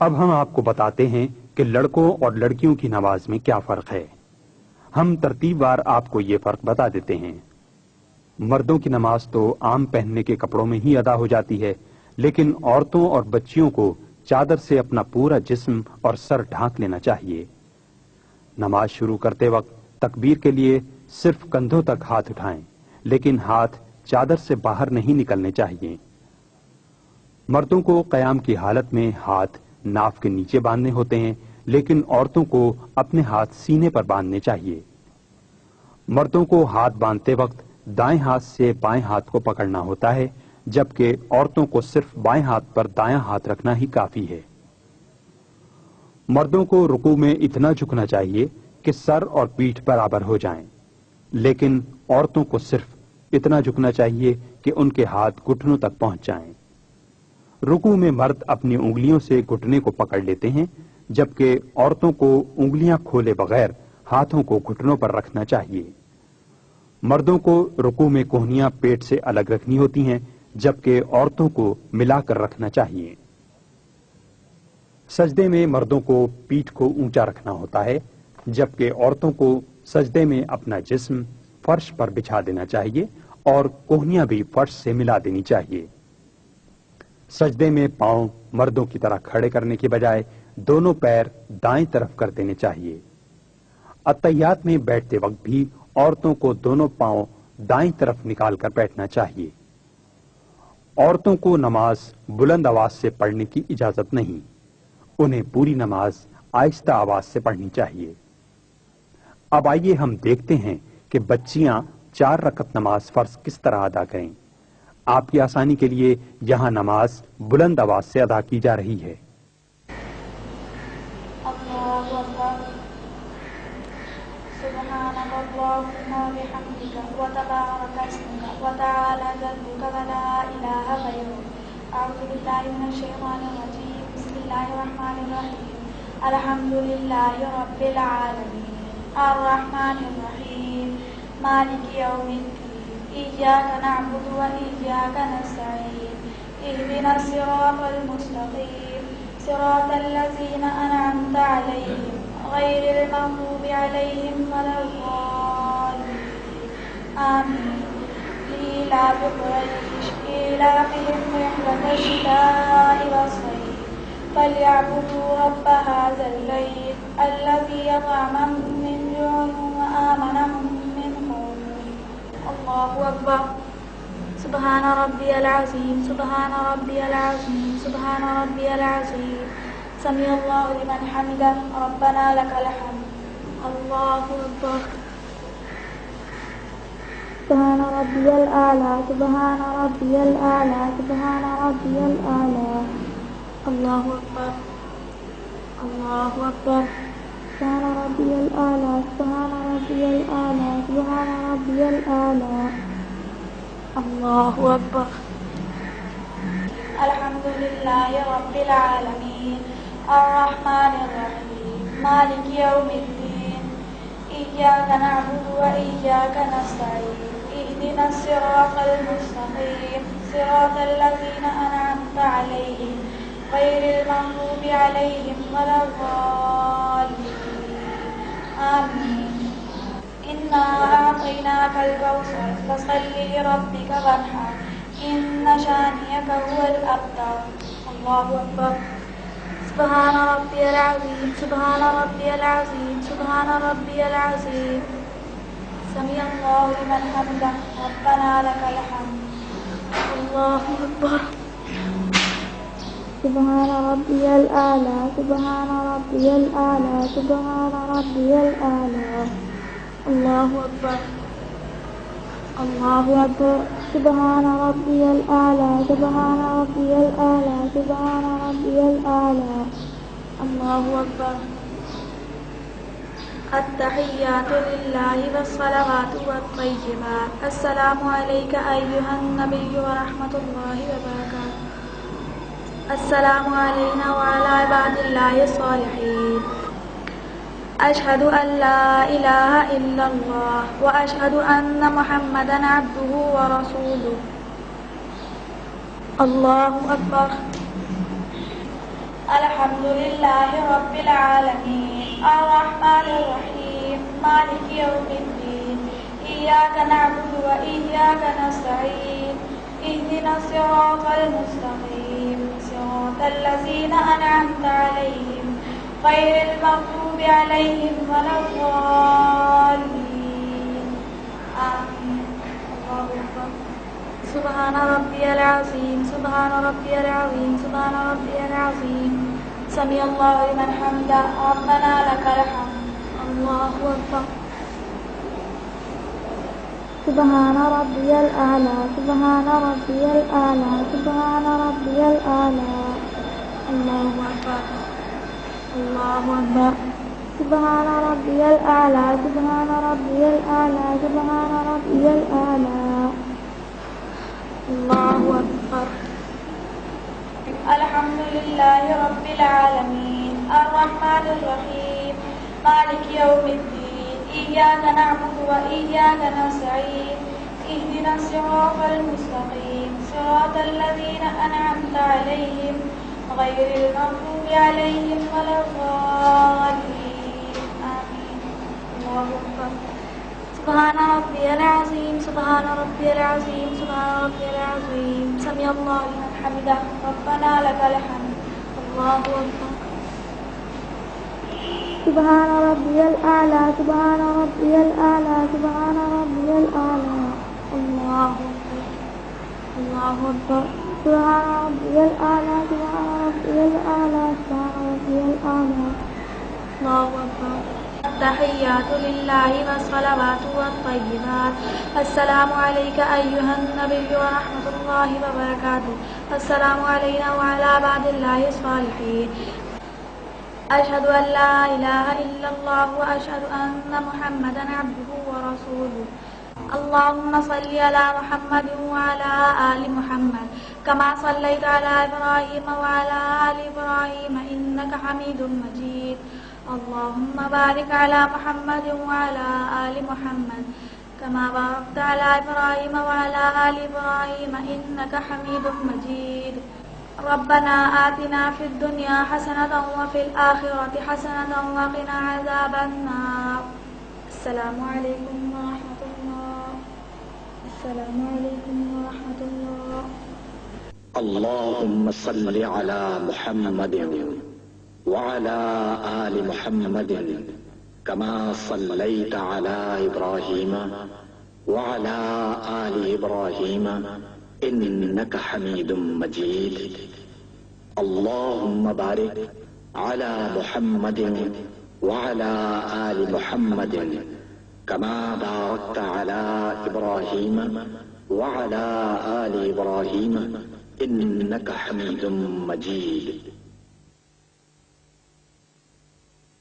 اب ہم آپ کو بتاتے ہیں کہ لڑکوں اور لڑکیوں کی نماز میں کیا فرق ہے۔ ہم ترتیب وار آپ کو یہ فرق بتا دیتے ہیں۔ مردوں کی نماز تو عام پہننے کے کپڑوں میں ہی ادا ہو جاتی ہے، لیکن عورتوں اور بچیوں کو چادر سے اپنا پورا جسم اور سر ڈھانک لینا چاہیے۔ نماز شروع کرتے وقت تکبیر کے لیے صرف کندھوں تک ہاتھ اٹھائیں، لیکن ہاتھ چادر سے باہر نہیں نکلنے چاہیے۔ مردوں کو قیام کی حالت میں ہاتھ ناف کے نیچے باندھنے ہوتے ہیں، لیکن عورتوں کو اپنے ہاتھ سینے پر باندھنے چاہیے۔ مردوں کو ہاتھ باندھتے وقت دائیں ہاتھ سے بائیں ہاتھ کو پکڑنا ہوتا ہے، جبکہ عورتوں کو صرف بائیں ہاتھ پر دایاں ہاتھ رکھنا ہی کافی ہے۔ مردوں کو رکوع میں اتنا جھکنا چاہیے کہ سر اور پیٹھ برابر ہو جائیں، لیکن عورتوں کو صرف اتنا جھکنا چاہیے کہ ان کے ہاتھ گھٹنوں تک پہنچ جائیں۔ رکوع میں مرد اپنی انگلیوں سے گھٹنے کو پکڑ لیتے ہیں، جبکہ عورتوں کو انگلیاں کھولے بغیر ہاتھوں کو گھٹنوں پر رکھنا چاہیے۔ مردوں کو رکوع میں کوہنیاں پیٹ سے الگ رکھنی ہوتی ہیں، جبکہ عورتوں کو ملا کر رکھنا چاہیے۔ سجدے میں مردوں کو پیٹھ کو اونچا رکھنا ہوتا ہے، جبکہ عورتوں کو سجدے میں اپنا جسم فرش پر بچھا دینا چاہیے اور کوہنیاں بھی فرش سے ملا دینی چاہیے۔ سجدے میں پاؤں مردوں کی طرح کھڑے کرنے کے بجائے دونوں پیر دائیں طرف کر دینے چاہیے۔ اتحیات میں بیٹھتے وقت بھی عورتوں کو دونوں پاؤں دائیں طرف نکال کر بیٹھنا چاہیے۔ عورتوں کو نماز بلند آواز سے پڑھنے کی اجازت نہیں، انہیں پوری نماز آہستہ آواز سے پڑھنی چاہیے۔ اب آئیے ہم دیکھتے ہیں کہ بچیاں 4 رکعت نماز فرض کس طرح ادا کریں۔ آپ کی آسانی کے لیے یہاں نماز بلند آواز سے ادا کی جا رہی ہے۔ اللہ اکبر، سبحانک اللہم وبحمدک وتبارک اسمک وتعالی جدک ولا الہ غیرک، اعوذ باللہ من الشیطان الرجیم، بسم اللہ الرحمن الرحیم، الحمدللہ رب العالمین، الرحمن الرحیم، مالک یوم الدین، إياك نعبد وإياك نستعين، اهدنا الصراط المستقيم، صراط الذين أنعمت عليهم غير المغضوب عليهم ولا الضالين، آمين۔ لإيلاف قريش إيلافهم رحلة الشتاء والصيف، فليعبدوا رب هذا البيت الذي أطعمهم من جوع وآمنهم من خوف۔ اللہ اکبر، سبحان ربی العظیم، سبحان ربی العظیم، سبحان ربی العظیم، سمیع اللہ لمن حمدہ، ربنا لک الحمد۔ اللہ اکبر، سبحان ربی الاعلی، سبحان ربی الاعلی، سبحان ربی الاعلی۔ اللہ اکبر، اللہ اکبر، سبحان ربی الاعلی، سبحان ربی الاعلی، سبحان ربی الاعلی۔ اللہ اکبر، الحمدللہ رب العالمین، الرحمن الرحیم، مالک یوم الدین، ایاک نعبد و ایاک نستعین، اهدنا الصراط المستقیم، صراط الذین انعمت علیہم غیر المغضوب علیہم ولا الضالین، آمین۔ إنا أعطيناك الكوثر فصل لربك وانحر إن شانئك هو الأبتر۔ اللہ اکبر، سبحان ربی العظیم، سبحان ربی العظیم، سبحان ربی العظیم، سمیع اللہ لمن حمدہ، ربنا لک الحمد۔ اللہ اکبر، سبحان ربی الاعلی، سبحان ربی الاعلی، سبحان ربی الاعلی۔ اللہ اکبر، اللہ اکبر، سبحان ربی الاعلی، سبحان ربی الاعلی، سبحان ربی الاعلی۔ اللہ اکبر، التحیات للہ والصلوات والطیبات، السلام علیک ایہا النبی ورحمۃ اللہ وبرکاتہ، السلام علینا وعلی عباد اللہ الصالحین، اشہد ان لا الہ الا اللہ واشہد ان محمدا عبدہ ورسولہ۔ اللہ اکبر، الحمد لله رب العالمين الرحمن الرحيم مالك يوم الدين إياك نعبد وإياك نستعين اهدنا الصراط المستقيم صراط الذين أنعمت عليهم غير المغضوب عليهم ولا الضالين آمين. الله أكبر. سبحان ربي العظيم سبحان ربي العظيم سبحان ربي العظيم سمع الله لمن حمده ربنا لك الحمد. الله أكبر. سبحان ربي الأعلى سبحان ربي الأعلى سبحان ربي الأعلى. الله أكبر. الله أكبر. سبحان ربي الأعلى سبحان ربي الأعلى سبحان ربي الأعلى. الله أكبر. الحمد لله رب العالمين الرحمن الرحيم مالك يوم الدين إياك نعبد وإياك نستعين اهدنا الصراط المستقيم صراط الذين أنعمت عليهم غير المغضوب عليهم ولا الضالين آمين. الله أكبر. سبحان ربي العظيم سبحان ربي العظيم سبحان ربي العظيم سمع الله لمن حمده ربنا لك الحمد. الله أكبر. سبحان ربي الأعلى سبحان ربي الأعلى سبحان ربي الأعلى. الله أكبر. الله أكبر. سبحان ربي الأعلى سبحان ربي الأعلى سبحان ربي الأعلى. الله أكبر. التحيات لله والصلوات والطيبات. السلام عليك أيها النبي ورحمة الله وبركاته. السلام علينا وعلى عباد الله الصالحين. أشهد أن لا إله إلا الله وأشهد أن محمدا عبده ورسوله. اللهم صل على محمد وعلى آل محمد كما صليت على إبراهيم وعلى آل إبراهيم إنك حميد مجيد. اللهم بارك على محمد وعلى آل محمد كما باركت على إبراهيم وعلى آل إبراهيم إنك حميد مجيد. ربنا آتنا في الدنيا حسنة وفي الآخرة حسنة وقنا عذاب النار. السلام عليكم ورحمة الله. السلام عليكم ورحمة الله. اللهم صل على محمد وعلى آل محمد كما صليت على إبراهيم وعلى آل إبراهيم إنك حميد مجيد. اللهم بارك على محمد وعلى آل محمد كما باركت على إبراهيم وعلى آل إبراهيم إنك حميد مجيد.